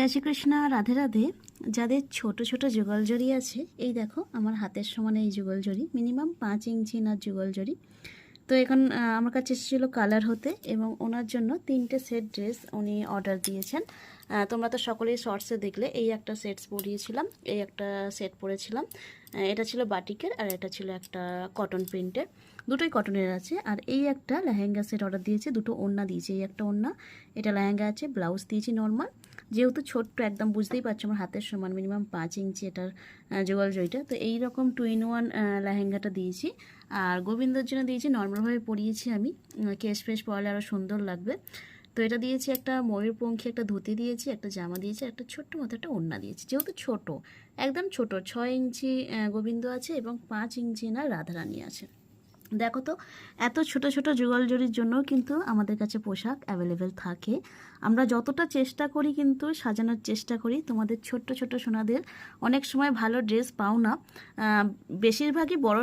জয় শ্রীকৃষ্ণ, রাধে রাধে। যাদের ছোট ছোট যুগল জড়ি আছে, এই দেখো আমার হাতের সমানে এই যুগল জড়ি, মিনিমাম 5 ইঞ্চি না যুগল জড়ি। তো এখন আমার কাছে এসেছিলো কালার হতে, এবং ওনার জন্য 3টে সেট ড্রেস উনি অর্ডার দিয়েছেন। তোমরা তো সকলেই শর্টসে দেখলে, এই একটা সেটস পরিয়েছিলাম, এই একটা সেট পরেছিলাম। এটা ছিল বাটিকের আর এটা ছিল একটা কটন প্রিন্টের, দুটোই কটনের আছে। আর এই একটা লেহেঙ্গা সেট অর্ডার দিয়েছে, দুটো ওড়না দিয়েছে। এই একটা ওড়না, এটা লেহেঙ্গা আছে, ব্লাউজ দিয়েছি নর্মাল। যেহেতু ছোট্ট একদম বুঝতেই পারছো আমার হাতের সমান, মিনিমাম 5 ইঞ্চি এটার যুগল জড়িটা। তো এই রকম 2-in-1 লেহেঙ্গাটা দিয়েছি। আর গোবিন্দর জন্য দিয়েছি নর্মালভাবে পরিয়েছি আমি, কেশ ফেশ পরালে আরও সুন্দর লাগবে। তো এটা দিয়েছি, একটা ময়ূরপঙ্খী একটা ধুতি দিয়েছি, একটা জামা দিয়েছি, একটা ছোট্ট মতো একটা ওড়না দিয়েছি। যেহেতু ছোট, একদম ছোট, 6 ইঞ্চি গোবিন্দ আছে এবং 5 ইঞ্চি না রাধারানী আছে। দেখো তো, এত ছোট ছোট যুগল জড়ির জন্য কিন্তু আমাদের কাছে পোশাক অ্যাভেলেবেল থাকে। আমরা যতটা চেষ্টা করি কিন্তু সাজানোর চেষ্টা করি। তোমাদের ছোট্ট ছোট সোনাদের অনেক সময় ভালো ড্রেস পাও না, বেশিরভাগই বড়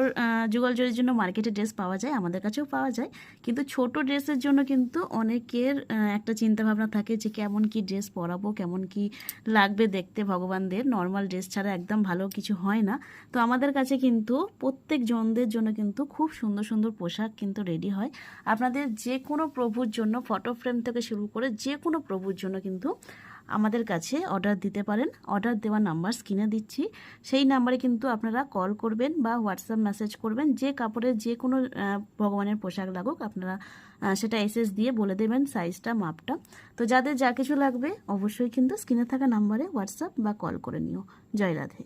যুগল জড়ির জন্য মার্কেটে ড্রেস পাওয়া যায়, আমাদের কাছেও পাওয়া যায়। কিন্তু ছোট ড্রেসের জন্য কিন্তু অনেকের একটা চিন্তাভাবনা থাকে যে কেমন কি ড্রেস পরাবো, কেমন কি লাগবে দেখতে ভগবানদের। নর্মাল ড্রেস ছাড়া একদম ভালো কিছু হয় না। তো আমাদের কাছে কিন্তু প্রত্যেক জনদের জন্য কিন্তু খুব সুন্দর সুন্দর পোশাক কিন্তু রেডি হয়। আপনাদের যে কোনো প্রভুর জন্য, ফটো ফ্রেম থেকে শুরু করে যে কোনো প্রভুর জন্য কিন্তু আমাদের কাছে অর্ডার দিতে পারেন। অর্ডার দেওয়ার নাম্বার স্ক্রিনে দিচ্ছি, সেই নাম্বারে কিন্তু আপনারা কল করবেন বা হোয়াটসঅ্যাপ মেসেজ করবেন। যে কাপড়ের যে কোনো ভগবানের পোশাক লাগুক, আপনারা সেটা এসএস দিয়ে বলে দেবেন সাইজটা, মাপটা। তো যাদের যা কিছু লাগবে অবশ্যই কিন্তু স্ক্রিনে থাকা নাম্বারে হোয়াটসঅ্যাপ বা কল করে নিও। জয় রাধে।